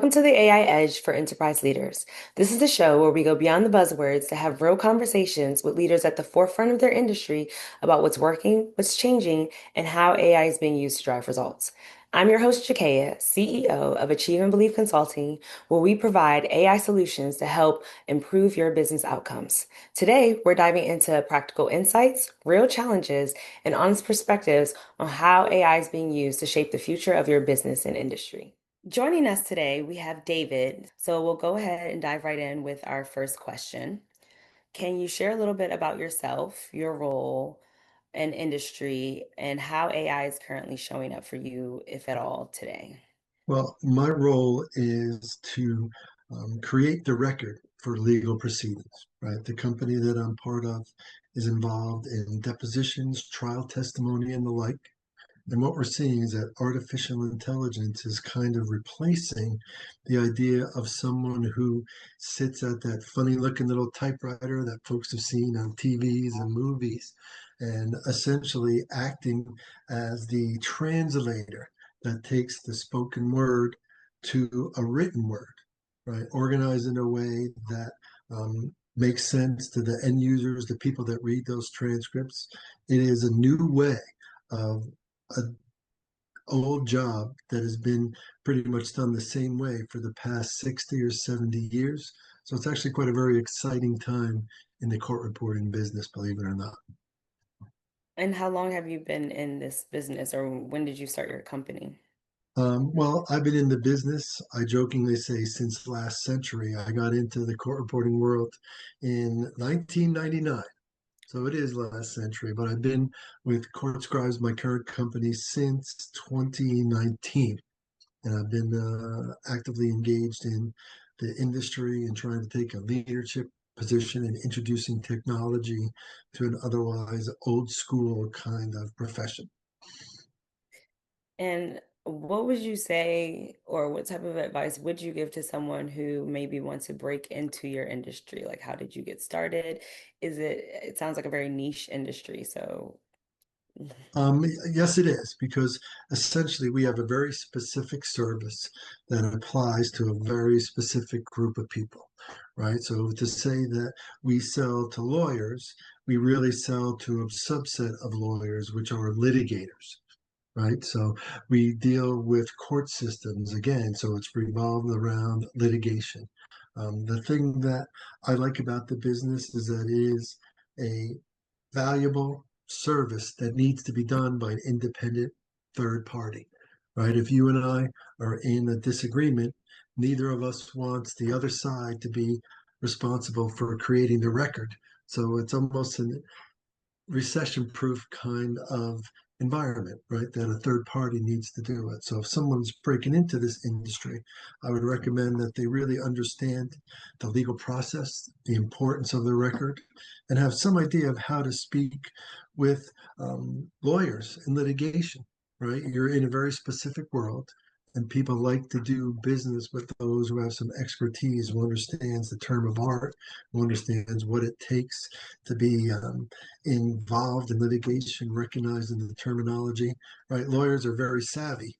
Welcome to the AI Edge for Enterprise Leaders. This is the show where we go beyond the buzzwords to have real conversations with leaders at the forefront of their industry about what's working, what's changing, and how AI is being used to drive results. I'm your host, Jakaya, CEO of Achieve and Believe Consulting, where we provide AI solutions to help improve your business outcomes. Today, we're diving into practical insights, real challenges, and honest perspectives on how AI is being used to shape the future of your business and industry. Joining us today, we have David. So we'll go ahead and dive right in with our first question. Can you share a little bit about yourself, your role and industry, and how AI is currently showing up for you, if at all, today? Well, my role is to create the record for legal proceedings, right? The company that I'm part of is involved in depositions, trial testimony, and the like. And what we're seeing is that artificial intelligence is kind of replacing the idea of someone who sits at that funny looking little typewriter that folks have seen on TVs and movies, and essentially acting as the translator that takes the spoken word to a written word, right? Organized in a way that makes sense to the end users, the people that read those transcripts. It is a new way of an old job that has been pretty much done the same way for the past 60 or 70 years. So it's actually quite a very exciting time in the court reporting business, believe it or not. And how long have you been in this business, or when did you start your company? Well, I've been in the business, I jokingly say, since last century. I got into the court reporting world in 1999. So it is last century, but I've been with CourtScribes, my current company, since 2019. And I've been actively engaged in the industry and trying to take a leadership position in introducing technology to an otherwise old school kind of profession. And what would you say, or what type of advice would you give to someone who maybe wants to break into your industry? Like, how did you get started? It sounds like a very niche industry, so Yes, it is, because essentially we have a very specific service that applies to a very specific group of people, right? So to say that we sell to lawyers, we really sell to a subset of lawyers, which are litigators, right? So we deal with court systems again, so it's revolved around litigation. The thing that I like about the business is that it is a valuable service that needs to be done by an independent third party, right? If you and I are in a disagreement, neither of us wants the other side to be responsible for creating the record. So it's almost a recession proof kind of environment, right? That a third party needs to do it. So if someone's breaking into this industry, I would recommend that they really understand the legal process, the importance of the record, and have some idea of how to speak with lawyers in litigation, right? You're in a very specific world. And people like to do business with those who have some expertise, who understands the term of art, who understands what it takes to be involved in litigation, recognizing the terminology, right? Lawyers are very savvy.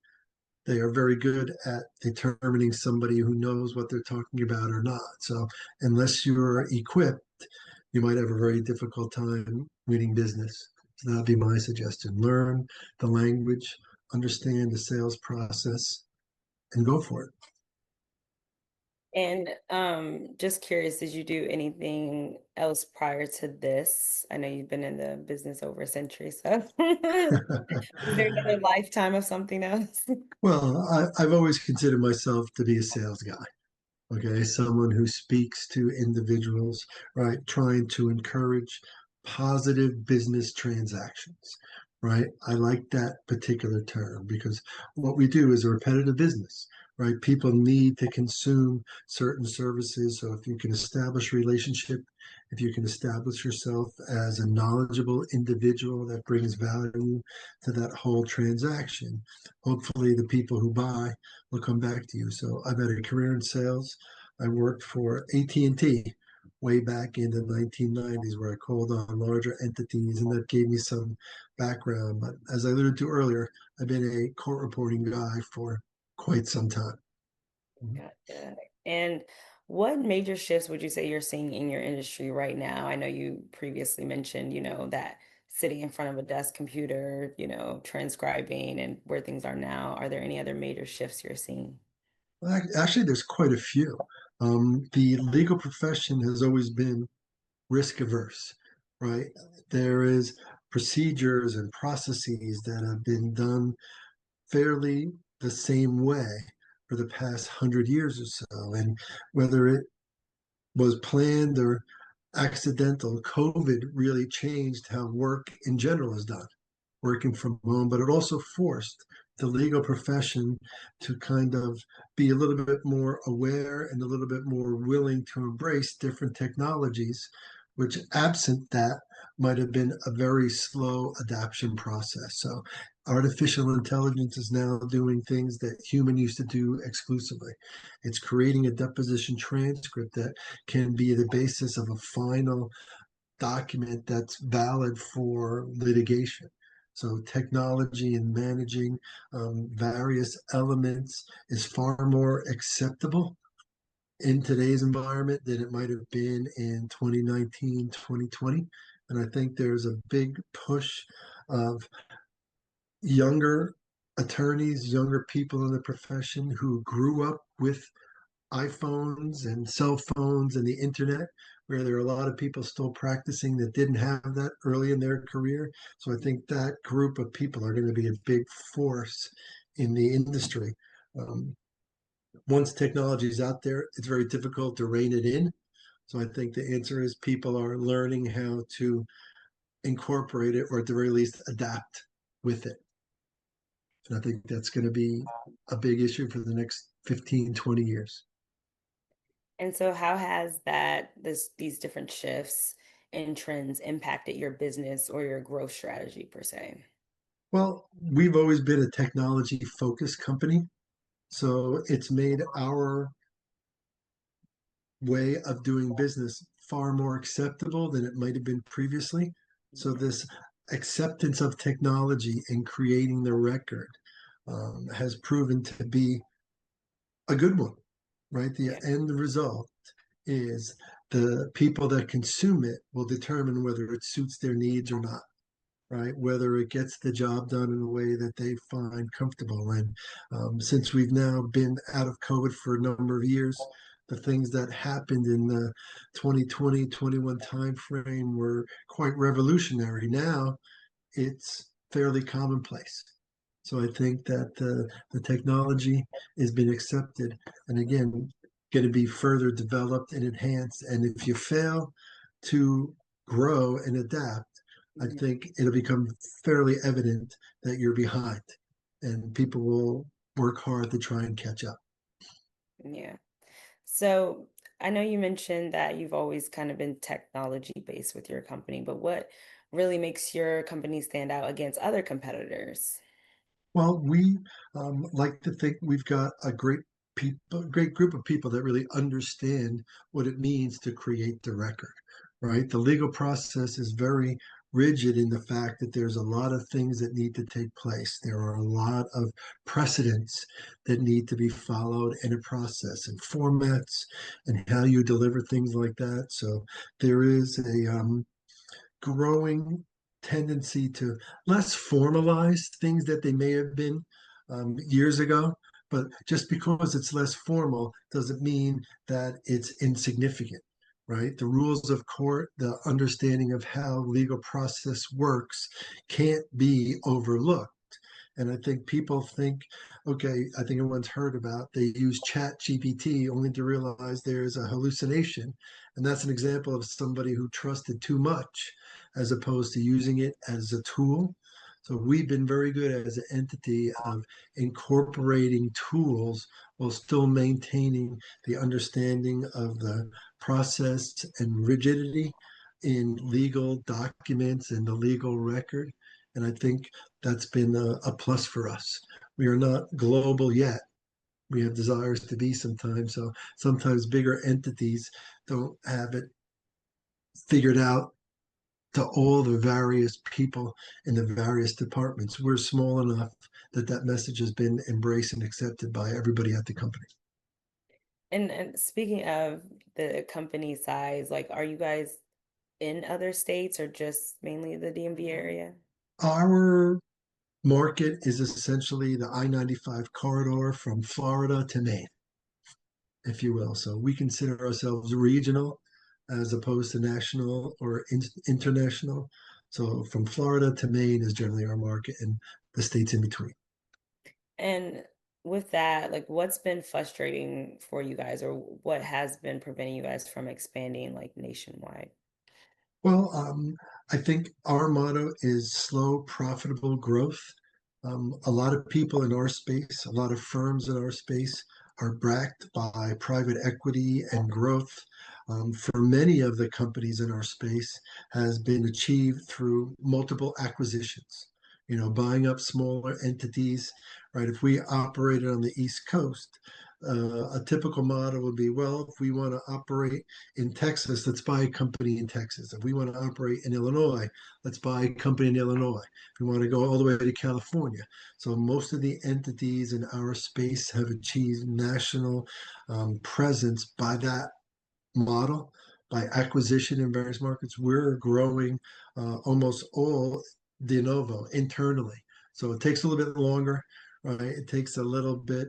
They are very good at determining somebody who knows what they're talking about or not. So unless you're equipped, you might have a very difficult time winning business. So that'd be my suggestion. Learn the language, understand the sales process, and go for it. and just curious, did you do anything else prior to this? I know you've been in the business over a century, so is there another lifetime of something else? Well, I've always considered myself to be a sales guy. Okay, someone who speaks to individuals, right, trying to encourage positive business transactions, right? I like that particular term because what we do is a repetitive business, right? People need to consume certain services. So if you can establish relationship, if you can establish yourself as a knowledgeable individual that brings value to that whole transaction, hopefully the people who buy will come back to you. So I've had a career in sales. I worked for AT&T way back in the 1990s where I called on larger entities, and that gave me some background. But as I alluded to earlier, I've been a court reporting guy for quite some time. Gotcha. And what major shifts would you say you're seeing in your industry right now? I know you previously mentioned, that sitting in front of a desk computer, transcribing and where things are now. Are there any other major shifts you're seeing? Well, actually, there's quite a few. The legal profession has always been risk averse, right? There is procedures and processes that have been done fairly the same way for the past 100 years or so. And whether it was planned or accidental, COVID really changed how work in general is done, working from home, but it also forced the legal profession to kind of be a little bit more aware and a little bit more willing to embrace different technologies, which absent that might have been a very slow adaptation process. So artificial intelligence is now doing things that human used to do exclusively. It's creating a deposition transcript that can be the basis of a final document that's valid for litigation. So technology and managing various elements is far more acceptable in today's environment than it might have been in 2019, 2020. And I think there's a big push of younger attorneys, younger people in the profession who grew up with iPhones and cell phones and the internet, where there are a lot of people still practicing that didn't have that early in their career. So I think that group of people are going to be a big force in the industry. Um, Once technology is out there, it's very difficult to rein it in. So I think the answer is people are learning how to incorporate it or at the very least adapt with it. And I think that's going to be a big issue for the next 15, 20 years. And so how has these different shifts and trends impacted your business or your growth strategy per se? Well, we've always been a technology focused company. So it's made our way of doing business far more acceptable than it might have been previously. So this acceptance of technology and creating the record has proven to be a good one, right? The Yeah. end result is the people that consume it will determine whether it suits their needs or not, right? Whether it gets the job done in a way that they find comfortable. And since we've now been out of COVID for a number of years, the things that happened in the 2020, 21 timeframe were quite revolutionary. Now it's fairly commonplace. So I think that the technology has been accepted and again, going to be further developed and enhanced. And if you fail to grow and adapt, I Mhm. think it'll become fairly evident that you're behind and people will work hard to try and catch up. Yeah. So I know you mentioned that you've always kind of been technology based with your company, but what really makes your company stand out against other competitors? Well, we like to think we've got great group of people that really understand what it means to create the record, right? The legal process is very rigid in the fact that there's a lot of things that need to take place. There are a lot of precedents that need to be followed in a process and formats and how you deliver things like that. So there is a growing tendency to less formalize things that they may have been years ago. But just because it's less formal doesn't mean that it's insignificant, right? The rules of court, the understanding of how legal process works can't be overlooked. And I think people think, okay, I think everyone's heard about they use Chat GPT only to realize there's a hallucination. And that's an example of somebody who trusted too much as opposed to using it as a tool. So we've been very good as an entity of incorporating tools while still maintaining the understanding of the process and rigidity in legal documents and the legal record. And I think that's been a plus for us. We are not global yet. We have desires to be sometimes. So sometimes bigger entities don't have it figured out to all the various people in the various departments. We're small enough that that message has been embraced and accepted by everybody at the company. And speaking of the company size, like, are you guys in other states or just mainly the DMV area? Our market is essentially the I-95 corridor from Florida to Maine, if you will. So we consider ourselves regional as opposed to national or international. So from Florida to Maine is generally our market and the states in between. And with that, like, what's been frustrating for you guys, or what has been preventing you guys from expanding like nationwide? Well, I think our motto is slow, profitable growth. A lot of people in our space, a lot of firms in our space are backed by private equity and growth. For many of the companies in our space has been achieved through multiple acquisitions. Buying up smaller entities, right? If we operated on the East Coast, a typical model would be, well, if we want to operate in Texas, let's buy a company in Texas. If we want to operate in Illinois, let's buy a company in Illinois. If we want to go all the way to California. So most of the entities in our space have achieved national presence by that model, by acquisition in various markets. We're growing almost all de novo internally. So it takes a little bit longer, right? It takes a little bit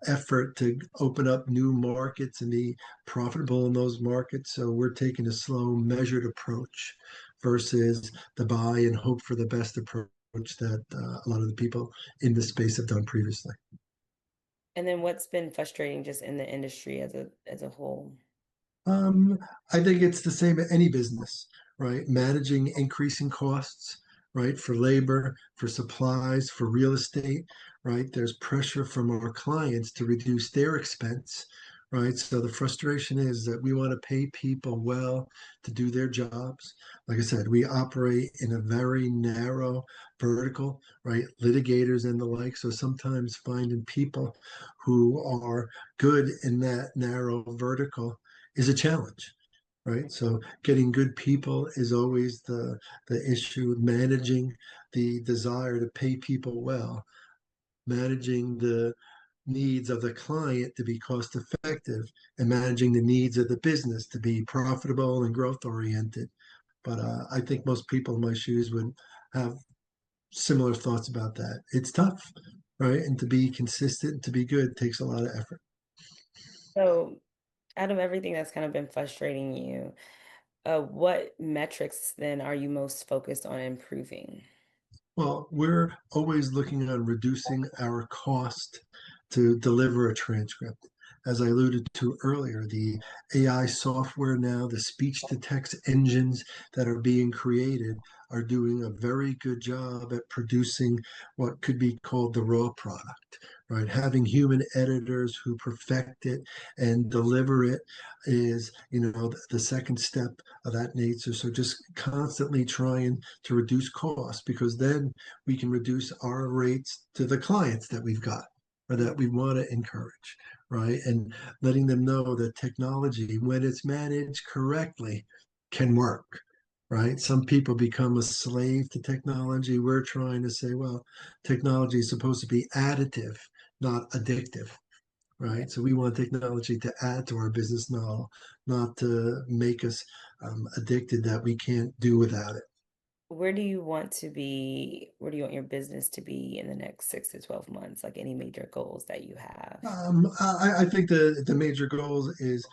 effort to open up new markets and be profitable in those markets. So we're taking a slow, measured approach versus the buy and hope for the best approach that a lot of the people in this space have done previously. And then what's been frustrating just in the industry as a whole? Um, I think it's the same at any business, right? Managing increasing costs, right? For labor, for supplies, for real estate, right? There's pressure from our clients to reduce their expense, right? So the frustration is that we want to pay people well to do their jobs. Like I said, we operate in a very narrow vertical, right? Litigators and the like. So sometimes finding people who are good in that narrow vertical is a challenge, right? So getting good people is always the issue. Managing the desire to pay people well, managing the needs of the client to be cost effective, and managing the needs of the business to be profitable and growth oriented. But I think most people in my shoes would have similar thoughts about that. It's tough, right? And to be consistent, to be good, takes a lot of effort. So, out of everything that's kind of been frustrating you, what metrics then are you most focused on improving? Well, we're always looking on reducing our cost to deliver a transcript. As I alluded to earlier, the AI software now, the speech to text engines that are being created are doing a very good job at producing what could be called the raw product, right? Having human editors who perfect it and deliver it is, the second step of that nature. So just constantly trying to reduce costs because then we can reduce our rates to the clients that we've got or that we want to encourage, right? And letting them know that technology, when it's managed correctly, can work, right? Some people become a slave to technology. We're trying to say, well, technology is supposed to be additive, not addictive, right? So we want technology to add to our business model, not to make us addicted that we can't do without it. Where do you want to be? Where do you want your business to be in the next 6 to 12 months? Like any major goals that you have? I think the major goal is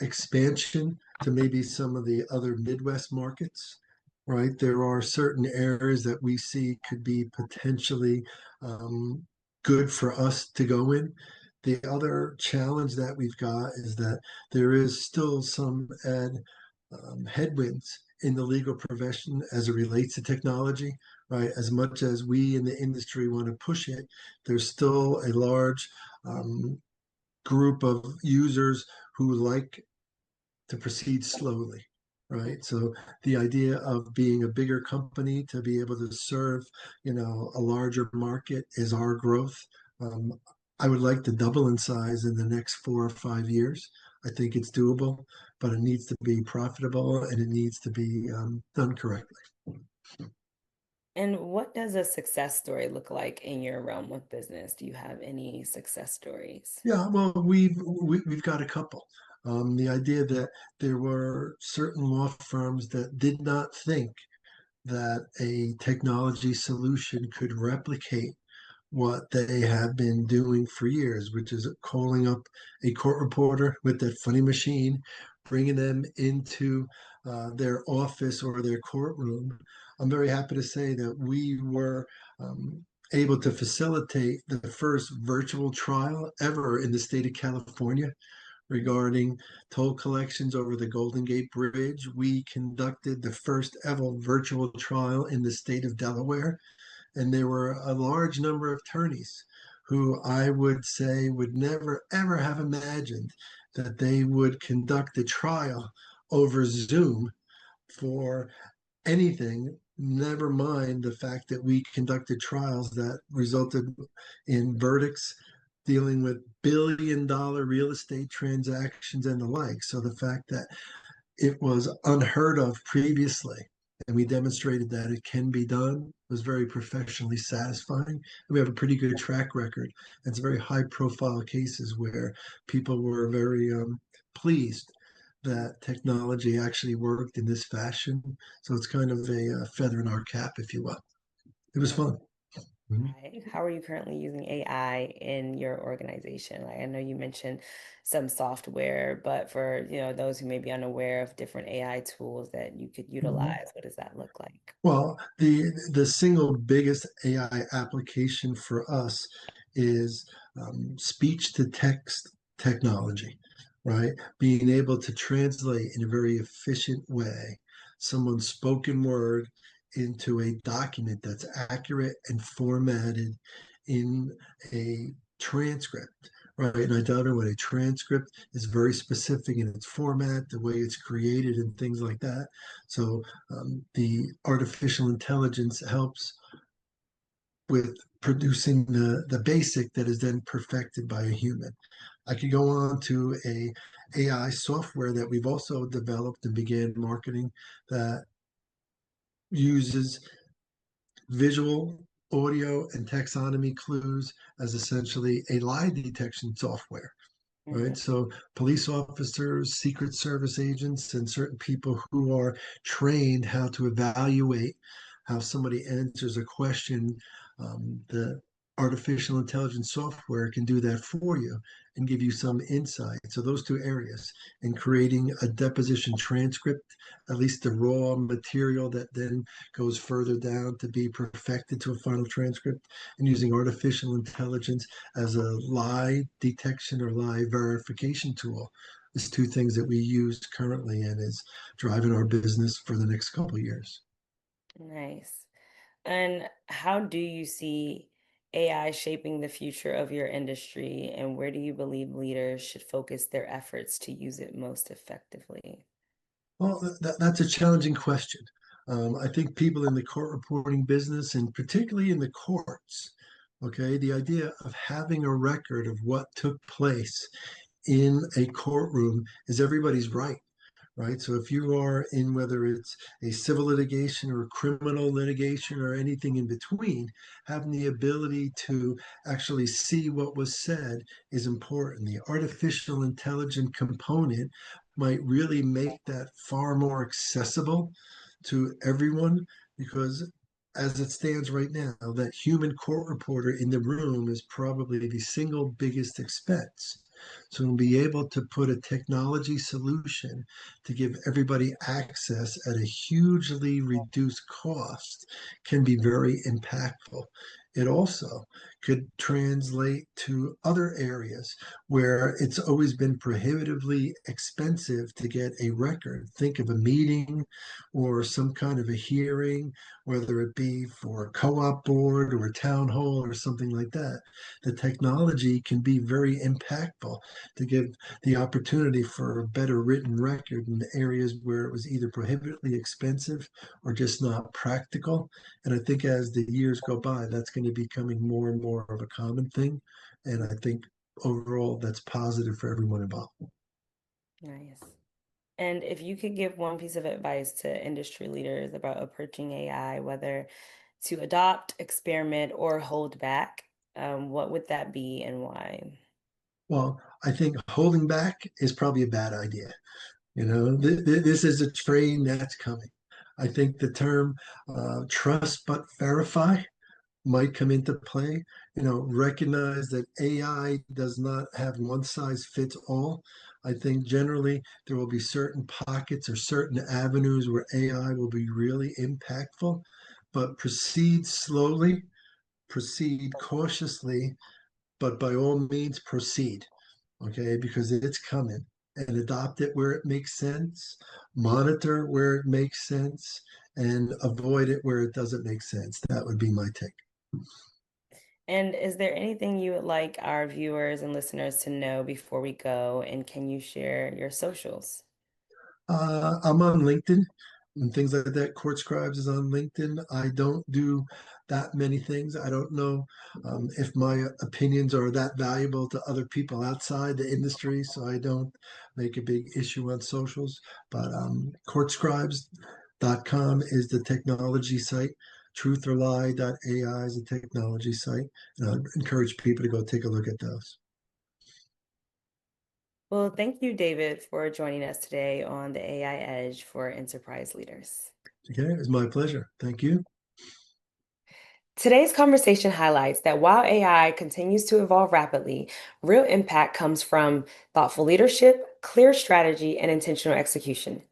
expansion to maybe some of the other Midwest markets, right? There are certain areas that we see could be potentially um, good for us to go in. The other challenge that we've got is that there is still some headwinds in the legal profession as it relates to technology, right? As much as we in the industry want to push it, there's still a large um, group of users who like to proceed slowly, right? So the idea of being a bigger company to be able to serve, a larger market is our growth. Um, I would like to double in size in the next 4 or 5 years. I think it's doable, but it needs to be profitable and it needs to be done correctly. And what does a success story look like in your realm of business? Do you have any success stories? Yeah, well, we've got a couple. The idea that there were certain law firms that did not think that a technology solution could replicate what they have been doing for years, which is calling up a court reporter with that funny machine, bringing them into their office or their courtroom. I'm very happy to say that we were able to facilitate the first virtual trial ever in the state of California regarding toll collections over the Golden Gate Bridge. We conducted the first ever virtual trial in the state of Delaware, and there were a large number of attorneys who I would say would never ever have imagined that they would conduct a trial over Zoom for anything, never mind the fact that we conducted trials that resulted in verdicts dealing with billion-dollar real estate transactions and the like. So the fact that it was unheard of previously, and we demonstrated that it can be done. It was very professionally satisfying. We have a pretty good track record. It's very high profile cases where people were very pleased that technology actually worked in this fashion. So it's kind of a feather in our cap, if you will. It was fun. Mhm. Right. How are you currently using AI in your organization? Like I know you mentioned some software, but for, those who may be unaware of different AI tools that you could Mhm. utilize, what does that look like? Well, the single biggest AI application for us is speech to text technology, right? Being able to translate in a very efficient way someone's spoken word into a document that's accurate and formatted in a transcript, right? And I tell everyone a transcript is very specific in its format, the way it's created, and things like that. So the artificial intelligence helps with producing the basic that is then perfected by a human. I could go on to a AI software that we've also developed and began marketing that uses visual, audio, and taxonomy clues as essentially a lie detection software, right? Mhm. So police officers, Secret Service agents, and certain people who are trained how to evaluate how somebody answers a question, the artificial intelligence software can do that for you and give you some insight. So those two areas, and creating a deposition transcript, at least the raw material that then goes further down to be perfected to a final transcript, and using artificial intelligence as a lie detection or lie verification tool is two things that we use currently and is driving our business for the next couple of years. Nice. And how do you see AI shaping the future of your industry, and where do you believe leaders should focus their efforts to use it most effectively? Well, that's a challenging question. I think people in the court reporting business, and particularly in the courts, okay, the idea of having a record of what took place in a courtroom is everybody's right, right? So if you are in whether it's a civil litigation or criminal litigation or anything in between, having the ability to actually see what was said is important. The artificial intelligence component might really make that far more accessible to everyone because as it stands right now, that human court reporter in the room is probably the single biggest expense. So to be able to put a technology solution to give everybody access at a hugely reduced cost can be very impactful. It also could translate to other areas where it's always been prohibitively expensive to get a record. Think of a meeting or some kind of a hearing, whether it be for a co op board or a town hall or something like that. The technology can be very impactful to give the opportunity for a better written record in areas where it was either prohibitively expensive or just not practical. And I think as the years go by, that's going to be becoming more and more of a common thing. And I think overall that's positive for everyone involved. Nice. And if you could give one piece of advice to industry leaders about approaching AI, whether to adopt, experiment, or hold back, what would that be and why? Well, I think holding back is probably a bad idea. This is a train that's coming. I think the term trust but verify might come into play. Recognize that AI does not have one size fits all. I think generally there will be certain pockets or certain avenues where AI will be really impactful, but proceed slowly, proceed cautiously, but by all means proceed, okay, because it's coming, and adopt it where it makes sense, monitor where it makes sense, and avoid it where it doesn't make sense. That would be my take. And is there anything you would like our viewers and listeners to know before we go? And can you share your socials? I'm on LinkedIn and things like that. CourtScribes is on LinkedIn. I don't do that many things. I don't know if my opinions are that valuable to other people outside the industry, so I don't make a big issue on socials. But CourtScribes.com is the technology site. Trutherlie.ai is a technology site. And I encourage people to go take a look at those. Well, thank you, David, for joining us today on the AI Edge for Enterprise Leaders. Okay, it was my pleasure. Thank you. Today's conversation highlights that while AI continues to evolve rapidly, real impact comes from thoughtful leadership, clear strategy, and intentional execution.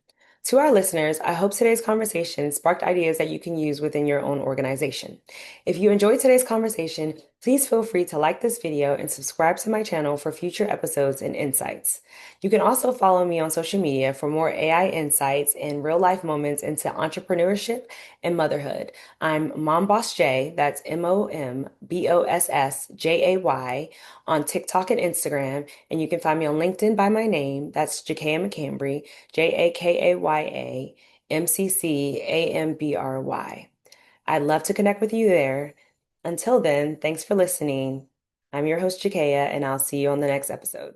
To our listeners, I hope today's conversation sparked ideas that you can use within your own organization. If you enjoyed today's conversation, please feel free to like this video and subscribe to my channel for future episodes and insights. You can also follow me on social media for more AI insights and real life moments into entrepreneurship and motherhood. I'm Mom Boss J, that's MOMBOSSJAY, on TikTok and Instagram, and you can find me on LinkedIn by my name, that's Jakaya McCambry, JAKAYAMCCAMBRY. I'd love to connect with you there. Until then, thanks for listening. I'm your host, Jakaya, and I'll see you on the next episode.